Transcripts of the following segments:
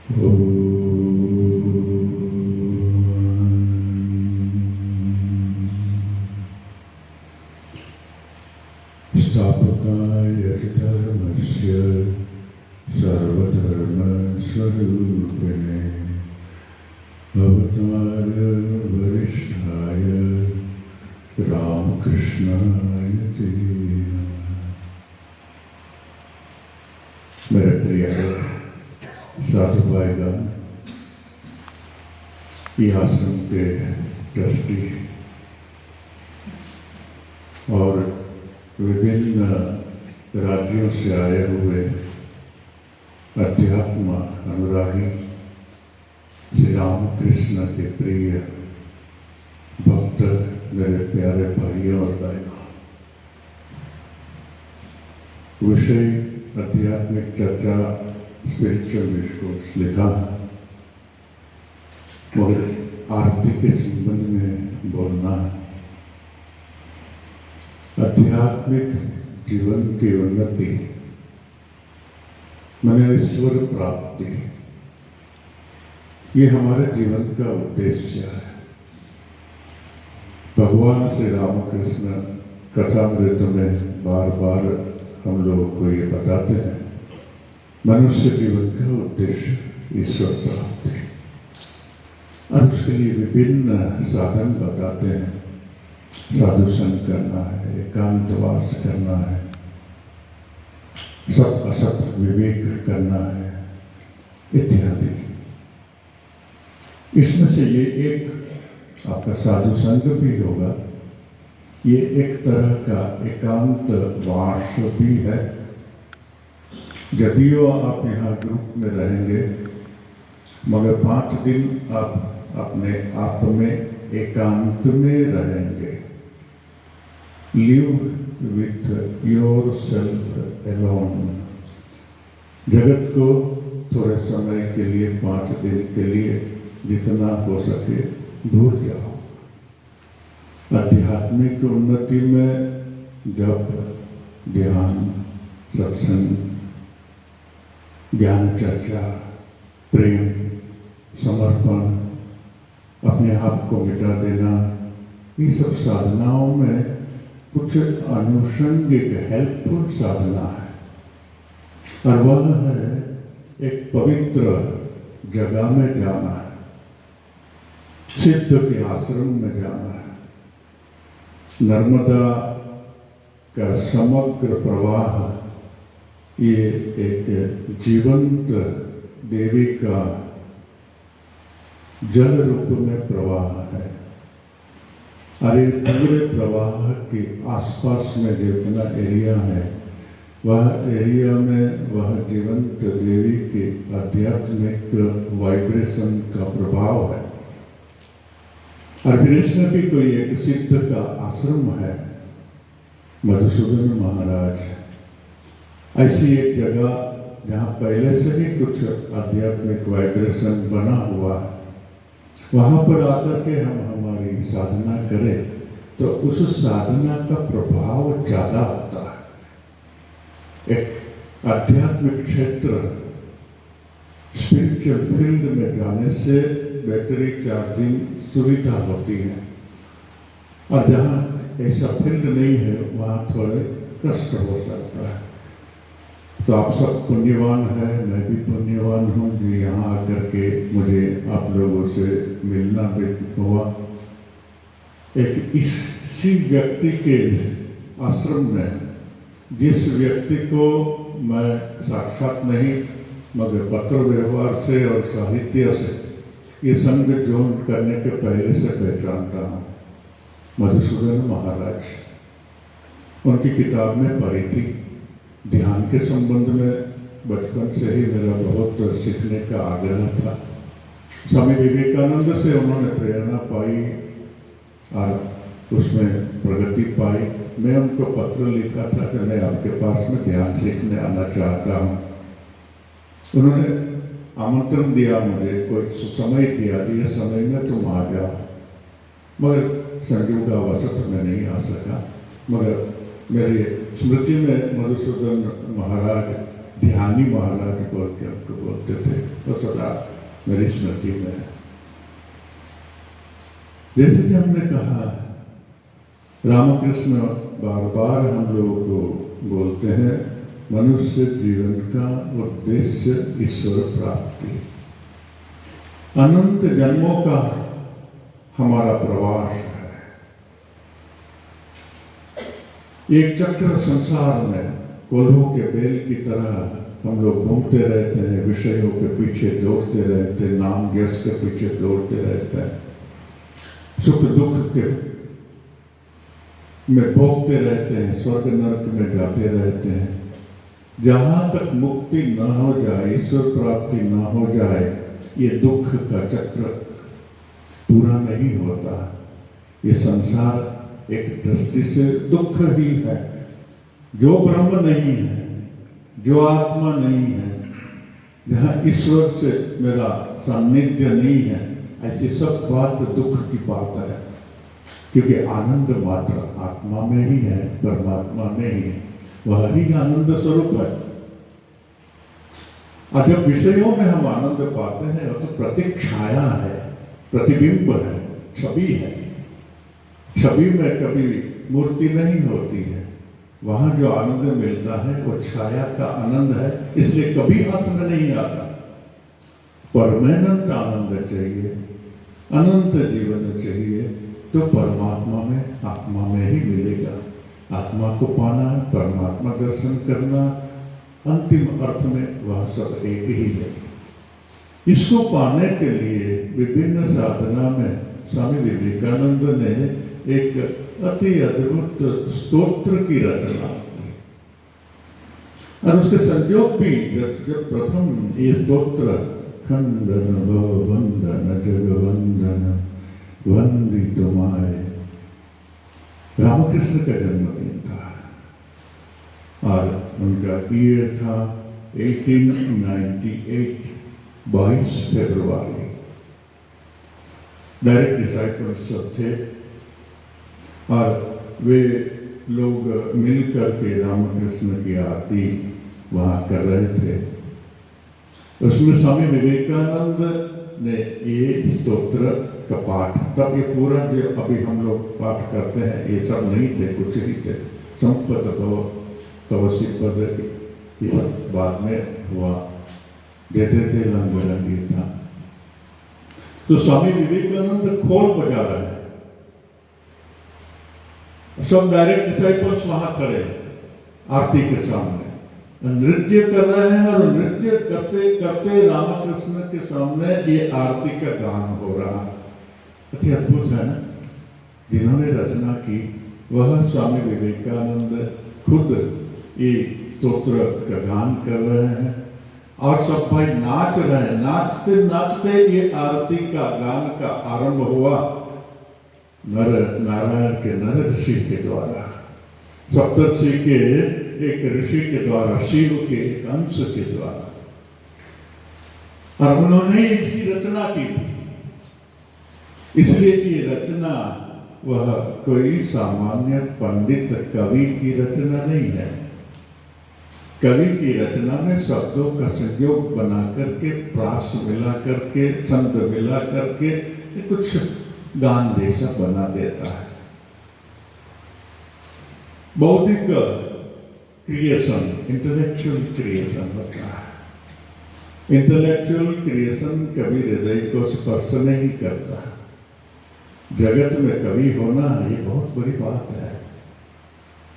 स्थापकाय धर्मस्य सर्वधर्मस्वरूपिणे अवतार वरिष्ठाय रामकृष्णाय ते नमः। मेरे प्रिय साधु भाईगण, ये आश्रम के ट्रस्टी और विभिन्न राज्यों से आए हुए अध्यात्म अनुरागी श्री रामकृष्ण के प्रिय भक्त, मेरे प्यारे भाइयों और बहनों, विषय आध्यात्मिक चर्चा स्पिरिचुअल डिस्कोर्स लिखा, मगर आरती के संबंध में बोलना, आध्यात्मिक जीवन की उन्नति माने ईश्वर प्राप्ति, ये हमारे जीवन का उद्देश्य है। भगवान श्री रामकृष्ण कथामृत में बार बार हम लोगों को ये बताते हैं, मनुष्य जीवन का उद्देश्य ईश्वर प्राप्ति, और उसके लिए विभिन्न साधन बताते हैं। साधु संग करना है, एकांतवास करना है, सत असत विवेक करना है इत्यादि। इसमें से ये एक आपका साधु संग भी होगा, ये एक तरह का एकांत वास भी है। यदियो आप यहाँ ग्रुप में रहेंगे, मगर 5 दिन आप अपने आप में एकांत में रहेंगे। Live with yourself alone. जगत को थोड़े समय के लिए, 5 दिन के लिए जितना हो सके दूर जाओ। आध्यात्मिक उन्नति में जप, ध्यान, सत्संग, ज्ञान चर्चा, प्रेम, समर्पण, अपने आप को मिटा देना, ये सब साधनाओं में कुछ अनुषंगिक हेल्पफुल साधना है, और वह है एक पवित्र जगह में जाना है, सिद्ध के आश्रम में जाना है। नर्मदा का समग्र प्रवाह ये एक जीवंत देवी का जल रूप में प्रवाह है, और इस पूरे प्रवाह के आसपास में जितना एरिया है, वह एरिया में वह जीवंत देवी के आध्यात्मिक वाइब्रेशन का प्रभाव है। और फिर इसमें भी कोई एक सिद्ध का आश्रम है, मधुसूदन महाराज, ऐसी एक जगह जहाँ पहले से ही कुछ आध्यात्मिक वाइब्रेशन बना हुआ है। वहाँ पर आकर के हम हमारी साधना करें तो उस साधना का प्रभाव ज़्यादा होता है। एक आध्यात्मिक क्षेत्र, स्पिरिचुअल फील्ड में जाने से बैटरी चार्जिंग सुविधा होती है, और जहाँ ऐसा फील्ड नहीं है वहाँ थोड़े कष्ट हो सकता है। तो आप सब पुण्यवान हैं, मैं भी पुण्यवान हूँ जो यहाँ आकर के मुझे आप लोगों से मिलना भी हुआ। एक इसी व्यक्ति के आश्रम में, जिस व्यक्ति को मैं साक्षात नहीं मगर पत्र व्यवहार से और साहित्य से ये संग जोन करने के पहले से पहचानता हूँ, मधुसूदन महाराज, उनकी किताब में पढ़ी थी। ध्यान के संबंध में बचपन से ही मेरा बहुत सीखने का आग्रह था। स्वामी विवेकानंद से उन्होंने प्रेरणा पाई और उसमें प्रगति पाई। मैं उनको पत्र लिखा था कि मैं आपके पास में ध्यान सीखने आना चाहता हूँ। उन्होंने आमंत्रण दिया मुझे, कोई समय दिया कि ये समय में तुम आ जाओ, मगर संयोगावशत में नहीं आ सका। मगर मेरी स्मृति में मधुसूदन महाराज ध्यानी महाराज बोल के उनको बोलते थे, और सदा मेरी स्मृति में है। जैसे कि हमने कहा, रामकृष्ण बार बार हम लोगों को बोलते हैं, मनुष्य जीवन का उद्देश्य ईश्वर प्राप्ति, अनंत जन्मों का हमारा प्रवास है। एक चक्र संसार में कोल्हों के बेल की तरह हम लोग घूमते रहते हैं, विषयों के पीछे दौड़ते रहते हैं, नाम यश के पीछे दौड़ते रहते हैं, सुख दुख के में भोगते रहते हैं, स्वर्ग नरक में जाते रहते हैं। जहां तक मुक्ति न हो जाए, ईश्वर प्राप्ति न हो जाए, ये दुख का चक्र पूरा नहीं होता। ये संसार एक दृष्टि से दुख ही है। जो ब्रह्म नहीं है, जो आत्मा नहीं है, जहां ईश्वर से मेरा सान्निध्य नहीं है, ऐसी सब बात दुख की बात है। क्योंकि आनंद मात्र आत्मा में ही है, परमात्मा में ही है, वह ही आनंद स्वरूप है। और जब विषयों में हम आनंद पाते हैं, तो प्रतीक छाया है, प्रतिबिंब है, छवि है। छवि में कभी मूर्ति नहीं होती है। वहां जो आनंद मिलता है वो छाया का आनंद है, इसलिए कभी अंत में नहीं आता। परमानंद आनंद चाहिए, अनंत जीवन चाहिए, तो परमात्मा में, आत्मा में ही मिलेगा। आत्मा को पाना, परमात्मा दर्शन करना, अंतिम अर्थ में वह सब एक ही है। इसको पाने के लिए विभिन्न साधना में स्वामी विवेकानंद ने एक अति अद्भुत स्तोत्र की रचना की। और उसके संयोग भी जब प्रथम ये स्तोत्र खंडन वंदन जगवंदन वंदी तुम्हारे, रामकृष्ण का जन्मदिन था और उनका ईयर था 1898, 22 फरवरी। डायरेक्ट डिसाइपल्स सब थे और वे लोग मिलकर के रामकृष्ण की आरती वहां कर रहे थे। उसमें स्वामी विवेकानंद ने ये स्तोत्र का पाठ, तब ये पूरा जो अभी हम लोग पाठ करते हैं ये सब नहीं थे, कुछ ही थे। संपद भव कवसी पद ये सब बाद में हुआ, देते थे रंग बिरंगी था। तो स्वामी विवेकानंद खोल बजा रहे हैं, सब डायरेक्ट डिसाइपल्स वहां खड़े आरती के सामने नृत्य कर रहे हैं और नृत्य करते करते रामकृष्ण के सामने ये आरती का गान हो रहा है। अति अद्भुत है ना। जिन्होंने रचना की वह स्वामी विवेकानंद खुद ये स्तोत्र का गान कर रहे हैं और सब भाई नाच रहे हैं। नाचते नाचते ये आरती का गान का आरंभ हुआ नर नारायण के नर ऋषि के द्वारा, सप्तर्षि के एक ऋषि के द्वारा, शिव के एक अंश के द्वारा, और उन्होंने इसकी रचना की थी। इसलिए ये रचना वह कोई सामान्य पंडित कवि की रचना नहीं है। कवि की रचना में शब्दों का संयोग बना करके, प्रास मिला करके, छंद मिला करके कुछ गान जैसा बना देता है। बौद्धिक क्रिएशन, इंटेलेक्चुअल क्रिएशन होता है। इंटेलेक्चुअल क्रिएशन कभी हृदय को स्पर्श नहीं करता। जगत में कवि होना ये बहुत बड़ी बात है।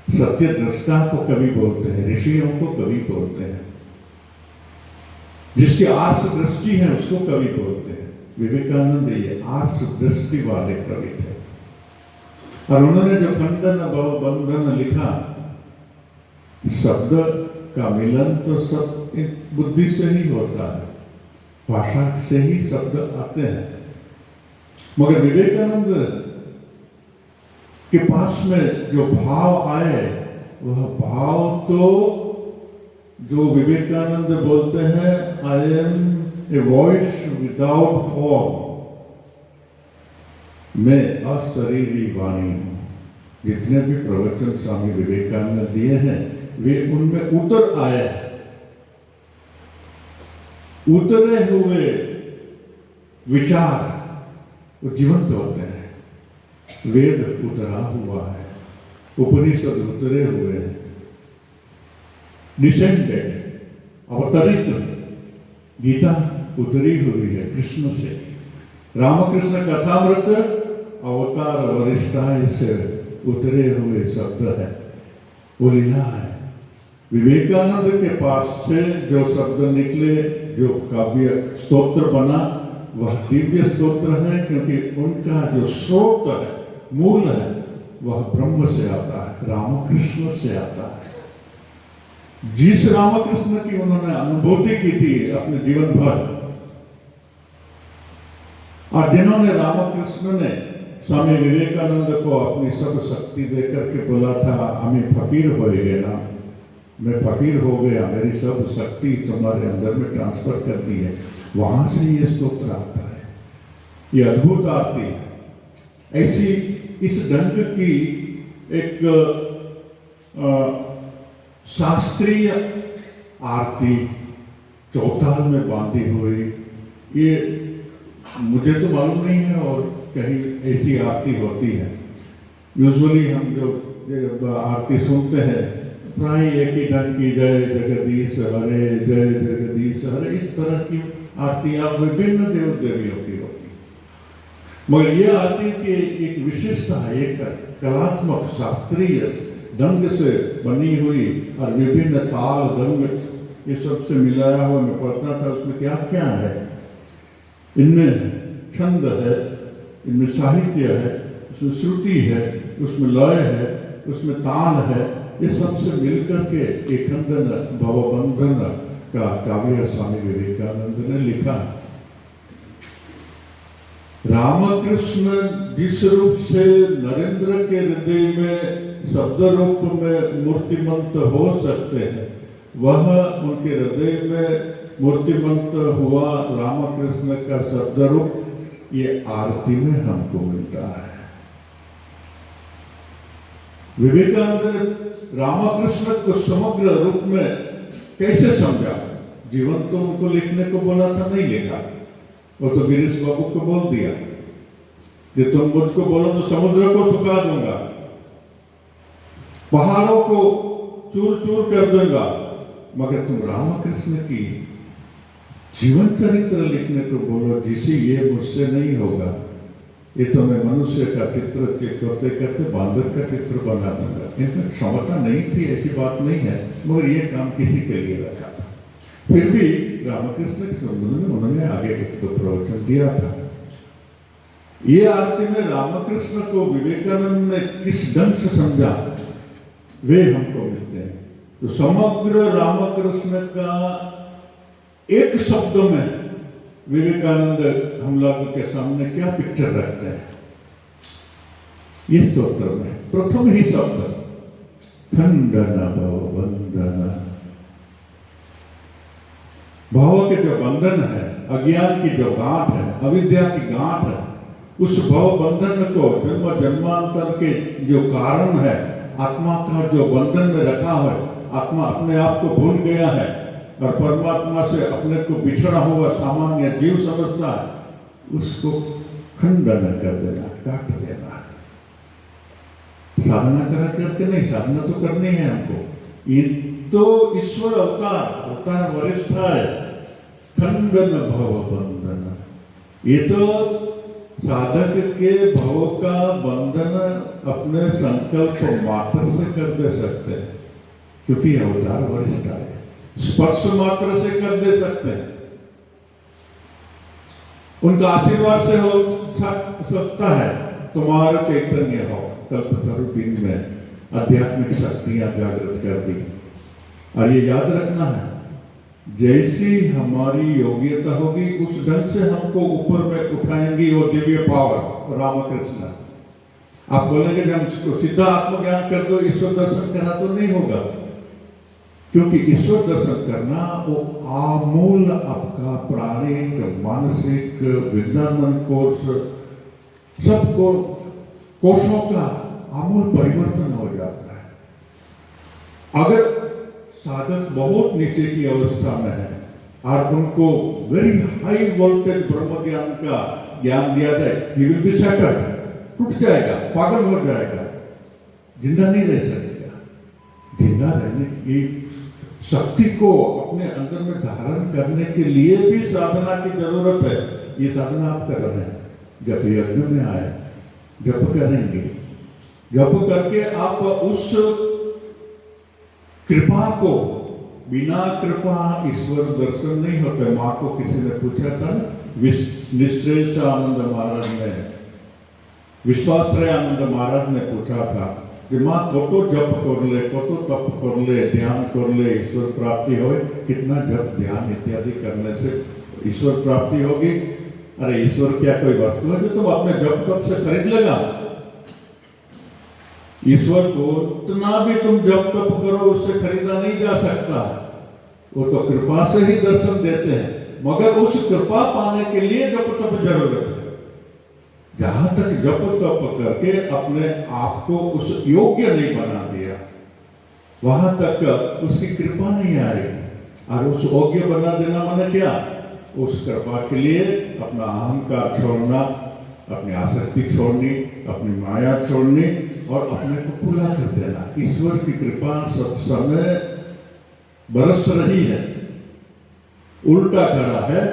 सत्य दृष्टा को कवि बोलते हैं, ऋषियों को कवि बोलते हैं, जिसकी आर्ष दृष्टि है उसको कवि बोलते हैं। विवेकानंद ये आर्ष दृष्टि वाले कवि थे और उन्होंने जो खंडन भव बंधन लिखा, शब्द का मिलन तो सब बुद्धि से ही होता है, भाषा से ही शब्द आते हैं। मगर विवेकानंद के पास में जो भाव आए, वह भाव तो जो विवेकानंद बोलते हैं, I am a voice without form, मैं अशरीरी वाणी हूं। जितने भी प्रवचन स्वामी विवेकानंद दिए हैं वे उनमें उतर आए हैं। उतरे हुए विचार वो जीवंत होते हैं। वेद उतरा हुआ है, उपनिषद उतरे हुए हैं, डिसेंडेड, अवतरित। गीता उतरी हुई है कृष्ण से। रामकृष्ण कथामृत अवतार वरिष्ठाय से उतरे हुए शब्द है, वो लीला है। विवेकानंद के पास से जो शब्द निकले, जो काव्य स्तोत्र बना, वह दिव्य स्तोत्र है, क्योंकि उनका जो स्रोत है, मूल है, वह ब्रह्म से आता है, रामकृष्ण से आता है। जिस रामकृष्ण की उन्होंने अनुभूति की थी अपने जीवन भर, और जिन्होंने रामकृष्ण ने स्वामी विवेकानंद को अपनी सब शक्ति देकर के बोला था, हमें फकीर हो गए ना, मैं फकीर हो गया, मेरी सब शक्ति तुम्हारे अंदर में ट्रांसफर कर दी है, वहां से ये स्तोत्र आता है। ये अद्भुत आरती है। ऐसी इस ढंग की एक शास्त्रीय आरती चौताल में बांधी हुई, ये मुझे तो मालूम नहीं है और कहीं ऐसी आरती होती है। यूजुअली हम जो आरती सुनते हैं, प्राय एक ही ढंग की जय जगदीश हरे, जय जगदीश हरे, इस तरह की आरतियां विभिन्न देव देवियों की होती है। मगर यह आरती की एक विशेषता है, एक कलात्मक शास्त्रीय ढंग से बनी हुई और विभिन्न ताल ढंग ये सबसे मिलाया हुआ मैं पढ़ता था। उसमें क्या क्या है, इनमें छंद है, इनमें साहित्य है, उसमें श्रुति है, उसमें लय है, उसमें तान है, ये सबसे मिलकर के एक खंडन भवबंधन का काव्य स्वामी विवेकानंद ने लिखा। रामकृष्ण जिस रूप से नरेंद्र के हृदय में शब्द रूप में मूर्तिमंत हो सकते हैं, वह उनके हृदय में मूर्तिमंत हुआ रामकृष्ण का शब्द रूप ये आरती में हमको मिलता है। विवेकानंद ने रामकृष्ण को समग्र रूप में कैसे समझा? जीवन तो उनको लिखने को बोला था, नहीं लिखा, वो तो गिरीश बाबू को बोल दिया कि तुम मुझको बोलो तो समुद्र को सुखा दूंगा, पहाड़ों को चूर चूर कर दूंगा, मगर तुम रामकृष्ण की जीवन चरित्र लिखने को बोलो, जिसे ये मुझसे नहीं होगा, ये तो मैं मनुष्य का चित्र करते करते बांदर का चित्र बना दूंगा। इनमें क्षमता नहीं थी, ऐसी बात नहीं है, मगर ये काम किसी के लिए रखा था। फिर भी रामकृष्ण के संबंध में उन्होंने आगे एक प्रवचन दिया था। ये आरती में रामकृष्ण को विवेकानंद ने किस ढंग से समझा, वे हमको मिलते हैं। तो समग्र रामकृष्ण का एक शब्द में विवेकानंद हम लोगों के सामने क्या पिक्चर रखते हैं? ये स्तोत्र में प्रथम ही शब्द खंडन भव बंधन, भाव के जो बंधन है, अज्ञान की जो गांठ है, अविद्या की गांठ है, उस भव बंधन को जन्म जन्मांतर के जो कारण है, आत्मा का जो बंधन में रखा है, आत्मा अपने आप को भूल गया है और परमात्मा से अपने को बिछड़ा हुआ सामान्य जीव समझता है, उसको खंडन कर देना, काट देना। साधना करा करके नहीं, साधना तो करनी है हमको। ये तो ईश्वर अवतार वरिष्ठ है, खंडन भव बंधन। ये तो साधक के भव का बंधन अपने संकल्प मात्र से कर दे सकते हैं, क्योंकि अवतार वरिष्ठ है। स्पर्श मात्र से कर दे सकते हैं, उनका आशीर्वाद से हो सकता है। तुम्हारा चैतन्य हो, कल्पतरु दिन में आध्यात्मिक शक्तियां जागृत कर दी। और ये याद रखना है, जैसी हमारी योग्यता होगी उस ढंग से हमको ऊपर में उठाएंगी वो दिव्य पावर रामकृष्ण। आप बोलेंगे जब हमको सीधा आत्मज्ञान कर दो, ईश्वर दर्शन करना, तो नहीं होगा, क्योंकि ईश्वर दर्शन करना वो आमूल आपका प्राणिक मानसिक विज्ञान कोर्स सबको कोषों का आमूल परिवर्तन हो जाता है। अगर साधक बहुत नीचे की अवस्था में है, और उनको वेरी हाई वोल्टेज ब्रह्म ज्ञान का ज्ञान दिया जाए, ही विल बी सेटल्ड, टूट जाएगा, पागल हो जाएगा, जिंदा नहीं रह सकेगा। जिंदा रहने की शक्ति को अपने अंदर में धारण करने के लिए भी साधना की जरूरत है। ये साधना आप कर रहे हैं, जब यज्ञ में आए जप करेंगे, जप करके आप उस कृपा को, बिना कृपा ईश्वर दर्शन नहीं होते। माँ को किसी ने पूछा था, निश्रेष आनंद महाराज ने, विश्वाश्रय आनंद महाराज ने पूछा था कि माँ कत जप कर ले, कत तप कर ले, ध्यान कर ले, ईश्वर प्राप्ति हो, कितना जप ध्यान इत्यादि करने से ईश्वर प्राप्ति होगी? अरे ईश्वर क्या कोई वस्तु है जो तुम अपने जप तप से खरीद लेगा? ईश्वर को इतना भी तुम जप तप करो उससे खरीदा नहीं जा सकता। वो तो कृपा से ही दर्शन देते हैं, मगर उस कृपा पाने के लिए जप तप जरूरत है। जहां तक जप तप करके अपने आप को उस योग्य नहीं बना दिया, वहां तक उसकी कृपा नहीं आएगी। और उस योग्य बना देना माने क्या? उस कृपा के लिए अपना अहंकार छोड़ना, अपनी आसक्ति छोड़नी, अपनी माया छोड़नी और अपने को खुला कर देना। ईश्वर की कृपा सब समय बरस रही है, उल्टा खड़ा है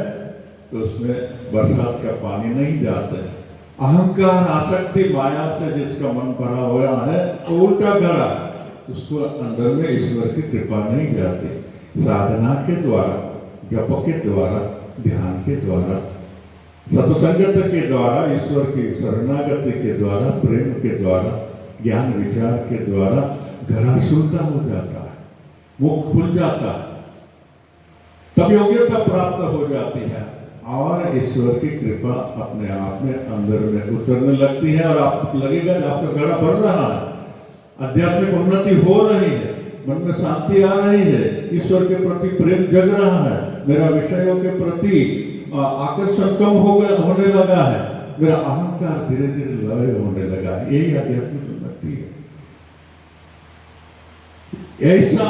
तो उसमें बरसात का पानी नहीं जाता है। अहंकार आसक्ति माया से जिसका मन भरा हुआ है वो उल्टा खड़ा, उसको अंदर में ईश्वर की कृपा नहीं जाती। साधना के द्वारा, जप के द्वारा, ध्यान के द्वारा, सत्संगत के द्वारा, ईश्वर की शरणागति के द्वारा, प्रेम के द्वारा, ज्ञान विचार के द्वारा घड़ा सुलटा हो जाता है, मुख खुल जाता है, तब योग्यता प्राप्त हो जाती है और ईश्वर की कृपा अपने आप में अंदर में उतरने लगती है और आपको लगेगा कि आपका घड़ा भर रहा है, आध्यात्मिक उन्नति हो रही है, मन में शांति आ रही है, ईश्वर के प्रति प्रेम जग रहा है, मेरा विषयों के प्रति आकर्षण कम होने लगा है, मेरा अहंकार धीरे धीरे लय होने लगा है। यही आध्यात्मिक उन्नति है। ऐसा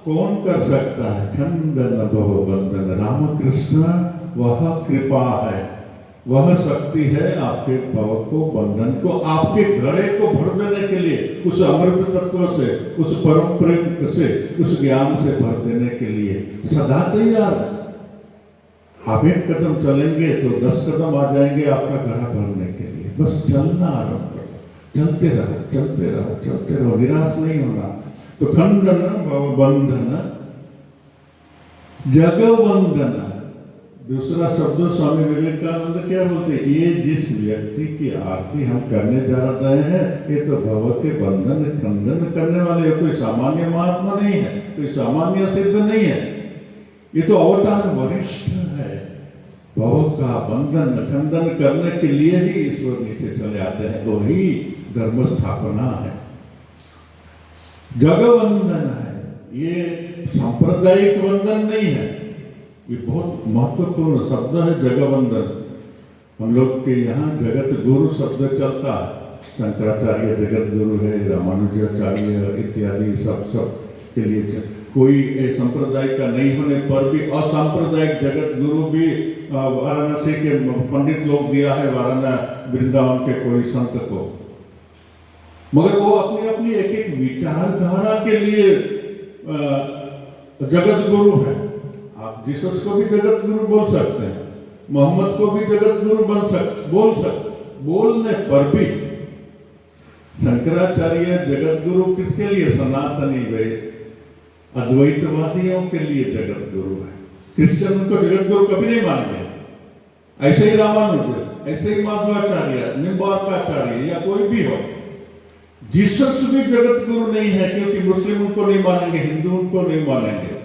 कौन कर सकता है? खंडन भव बंधन, रामकृष्ण वह कृपा है, वह शक्ति है आपके भव को, बंधन को, आपके घड़े को भर देने के लिए, उस अमृत तत्व से, उस परम प्रेम से, उस ज्ञान से भर देने के लिए सदा तैयार है। आप एक कदम चलेंगे तो 10 कदम आ जाएंगे आपका घड़ा भरने के लिए। बस चलना आरंभ करो, चलते रहो, चलते रहो, चलते रहो, निराश नहीं होना। तो खंडन भव बंधन जगवंदन, दूसरा शब्द स्वामी विवेकानंद क्या बोलते हैं? ये जिस व्यक्ति की आरती हम करने जा रहे हैं, ये तो भव के बंधन खंडन करने वाले, कोई सामान्य महात्मा नहीं है, कोई सामान्य सिद्ध नहीं है, ये तो अवतार वरिष्ठ है। भव का बंधन खंडन करने के लिए ही ईश्वर नीचे चले आते हैं, तो ही धर्म स्थापना है, जगवंदन है। ये सांप्रदायिक वंदन नहीं है, ये बहुत महत्वपूर्ण शब्द है जगवंदन। हम लोग के यहाँ जगत गुरु शब्द चलता है, शंकराचार्य जगत गुरु है, रामानुजाचार्य इत्यादि सब के लिए कोई संप्रदाय का नहीं होने पर भी असांप्रदायिक जगत गुरु भी वाराणसी के पंडित लोग दिया है, वाराणसी वृंदावन के कोई संत को, मगर वो अपनी अपनी एक एक विचारधारा के लिए जगत गुरु है। आप जीसस को भी जगत गुरु बोल सकते हैं, मोहम्मद को भी जगत गुरु बोल सकते, बोलने पर भी शंकराचार्य जगत गुरु किसके लिए? सनातनी वे अद्वैतवादियों के लिए जगत गुरु है। क्रिश्चियन उनको जगत गुरु कभी नहीं मानेंगे। ऐसे ही रामानुज, ऐसे ही माधवाचार्य, निम्बार्काचार्य या कोई भी हो, जीसस भी जगत गुरु नहीं है, क्योंकि मुस्लिम उनको नहीं मानेंगे, हिंदू उनको नहीं मानेंगे,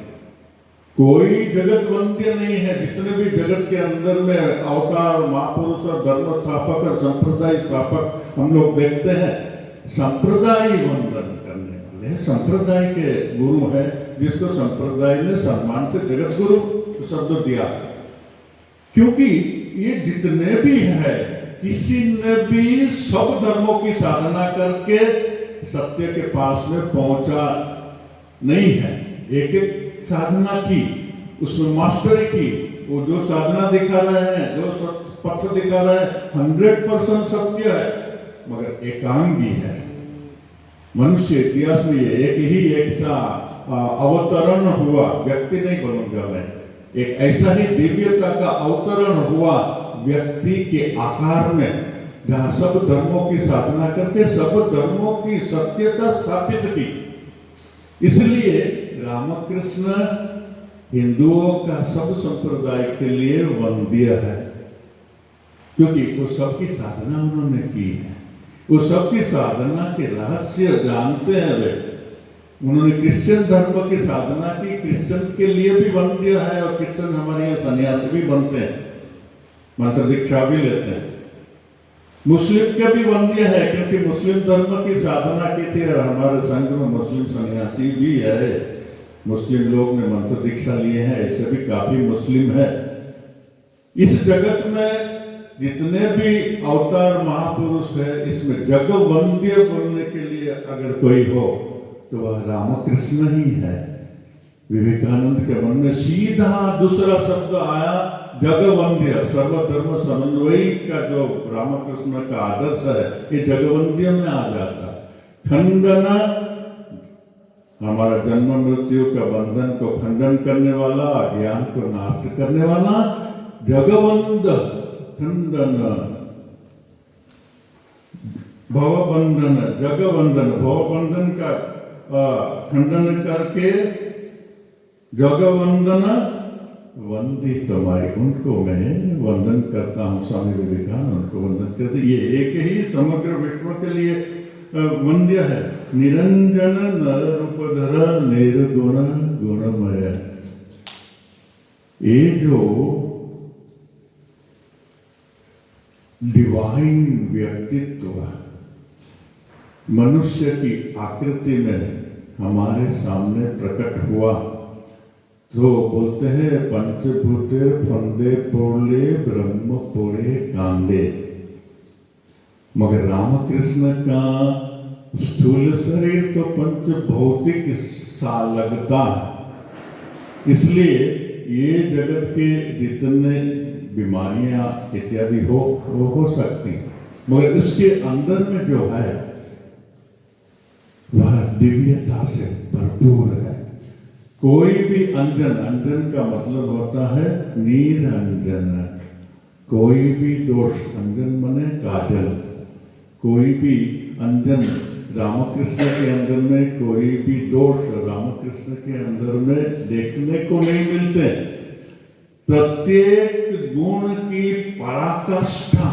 कोई जगत वंद्य नहीं है। जितने भी जगत के अंदर में अवतार, महापुरुष और धर्म स्थापक और संप्रदाय स्थापक हम लोग देखते हैं, संप्रदाय वंदन करने वाले संप्रदाय के गुरु है, जिसको संप्रदाय ने सम्मान से जगत गुरु शब्द दिया। क्योंकि ये जितने भी है, किसी ने भी सब धर्मों की साधना करके सत्य के पास में पहुंचा नहीं है। एक एक साधना की, उसमें मास्टरी की, वो जो साधना दिखा रहे हैं, जो पथ दिखा रहे हैं 100% सत्य है, मगर एकांगी है। मनुष्य इतिहास में ये एक सा अवतरण हुआ, व्यक्ति नहीं बनूंगा मैं, एक ऐसा ही दिव्यता का अवतरण हुआ व्यक्ति के आकार में, जहां सब धर्मों की साधना करके सब धर्मों की सत्यता स्थापित की। इसलिए रामकृष्ण हिंदुओं का सब संप्रदाय के लिए वंद्य है, क्योंकि वो सबकी साधना उन्होंने की है, वो सबकी साधना के रहस्य जानते हैं वे। उन्होंने क्रिश्चियन धर्म की साधना की, क्रिश्चियन के लिए भी वंद्य है, और क्रिश्चियन हमारे यहाँ सन्यासी भी बनते हैं, मंत्र दीक्षा भी लेते हैं। मुस्लिम के भी वंद्य है, क्योंकि मुस्लिम धर्म की साधना की थी, और हमारे संघ में मुस्लिम सन्यासी भी है, मुस्लिम लोग ने मंत्र दीक्षा लिए हैं, ऐसे भी काफी मुस्लिम है। इस जगत में जितने भी अवतार महापुरुष है, इसमें जगवंद्य बोलने के लिए अगर कोई हो तो वह रामकृष्ण ही है। विवेकानंद के मन में सीधा दूसरा शब्द आया, जगवंद्य। सर्वधर्म समन्वयी का जो रामकृष्ण का आदर्श है, ये जगवंद्य में आ जाता। खंडन, हमारा जन्म मृत्यु का बंधन को खंडन करने वाला, ज्ञान को नष्ट करने वाला, जगवंद खंडन, भवबंधन, जगवंदन, भवबंधन का खंडन करके जगवंदन वंदी तुम्हारी, उनको मैं वंदन करता हूँ। स्वामी विवेकानंद को वंदन करते, ये एक ही समग्र विश्व के लिए वंद्य है। निरंजन नर रूपधर निर्गुण गुणमय, ये जो डिवाइन व्यक्तित्व मनुष्य की आकृति में हमारे सामने प्रकट हुआ, तो बोलते हैं पंचभूते फंदे पोले ब्रह्म पोड़े कांदे। मगर रामकृष्ण का स्थूल शरीर तो पंच भौतिक सा लगता है, इसलिए ये जगत के जितने बीमारियां इत्यादि हो सकती, मगर इसके अंदर में जो है वह दिव्यता से भरपूर है। कोई भी अंजन, अंजन का मतलब होता है निरंजन, कोई भी दोष, अंजन माने काजल, कोई भी अंजन रामकृष्ण के अंदर में कोई भी दोष रामकृष्ण के अंदर में देखने को नहीं मिलते। प्रत्येक गुण की पराकाष्ठा,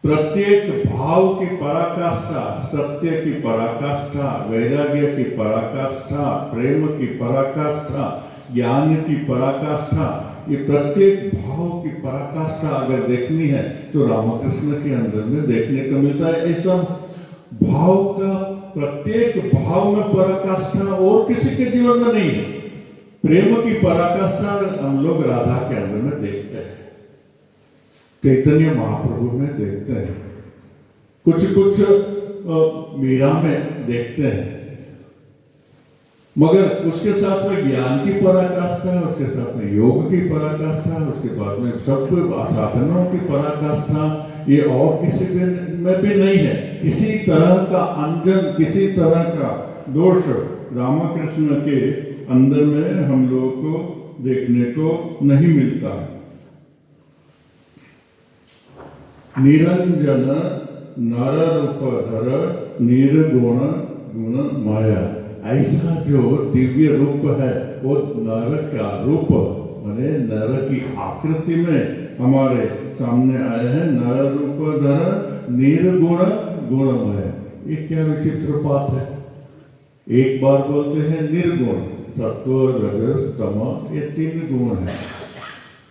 प्रत्येक भाव की पराकाष्ठा, सत्य की पराकाष्ठा, वैराग्य की पराकाष्ठा, प्रेम की पराकाष्ठा, ज्ञान की पराकाष्ठा, ये प्रत्येक भाव की पराकाष्ठा अगर देखनी है तो रामकृष्ण के अंदर में देखने को मिलता है। ऐसा भाव का प्रत्येक भाव में पराकाष्ठा और किसी के जीवन में नहीं है। प्रेम की पराकाष्ठा हम लोग राधा के अंदर में देखते हैं, चैतन्य महाप्रभु में देखते हैं, कुछ मीरा में देखते हैं, मगर उसके साथ में ज्ञान की पराकाष्ठा है, उसके साथ में योग की पराकाष्ठा है, उसके बाद में सब साधनों की पराकाष्ठा, ये और किसी में भी नहीं है। किसी तरह का अंजन, किसी तरह का दोष रामकृष्ण के अंदर में हम लोगों को देखने को नहीं मिलता है। निरंजन नर रूपधर निर्गुण गुण माया, ऐसा जो दिव्य रूप है वो नर का रूप माने नर की आकृति में हमारे सामने आए हैं। नर रूपधर निर्गुण गुणमय, ये क्या विचित्र बात है। एक बार बोलते हैं निर्गुण, सत्व रजस तम, ये 3 गुण है,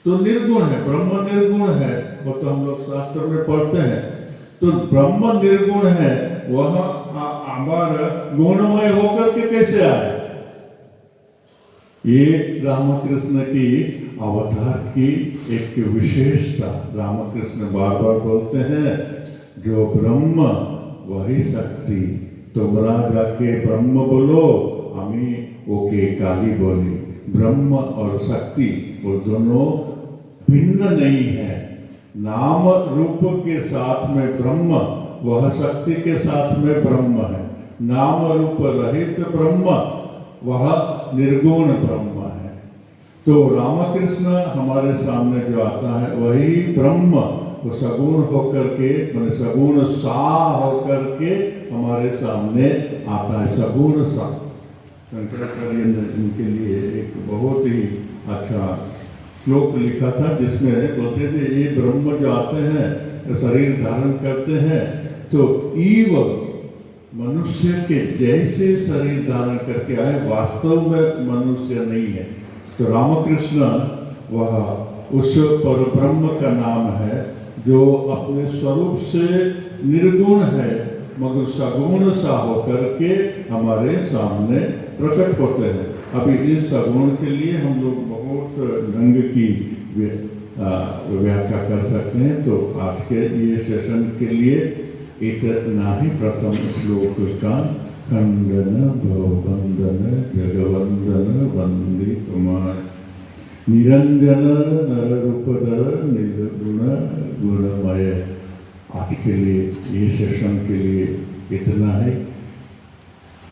तो निर्गुण है, ब्रह्म निर्गुण है, वो तो हम लोग शास्त्र में पढ़ते हैं। तो ब्रह्म निर्गुण है, वह हमारा गुणमय होकर के कैसे आए? ये रामकृष्ण की अवतार की एक विशेषता। रामकृष्ण बार बार बोलते हैं, जो ब्रह्म वही शक्ति, तुमरा जाके ब्रह्म बोलो, हमें ओके काली बोली। ब्रह्म और शक्ति वो दोनों भिन्न नहीं है। नाम रूप के साथ में ब्रह्म, वह शक्ति के साथ में ब्रह्म है। नाम रूप रहित ब्रह्म, वह निर्गुण ब्रह्म है। तो रामकृष्ण हमारे सामने जो आता है वही ब्रह्म, वो सगुण होकर के, मैंने सगुण सा होकर के हमारे सामने आता है। सगुण सा शंकराचार्य ने इनके लिए एक बहुत ही अच्छा श्लोक लिखा था, जिसमें बोलते थे ये ब्रह्म जो आते हैं शरीर धारण करते हैं तो ईव मनुष्य के जैसे शरीर धारण करके आए, वास्तव में मनुष्य नहीं है। तो रामकृष्ण वह उस पर ब्रह्म का नाम है जो अपने स्वरूप से निर्गुण है मगर सगुण सा होकर के हमारे सामने प्रकट होते हैं। अभी इस सगुण के लिए हम लोग बहुत ढंग की व्याख्या कर सकते हैं। तो आज के ये सेशन के लिए इतना ही प्रथम श्लोक का खंडन भवबंधन जगवंदन वंदे कुमार निरंजन नरूपधर निर्गुण गुणमय। आज के लिए ये सेशन के लिए इतना है।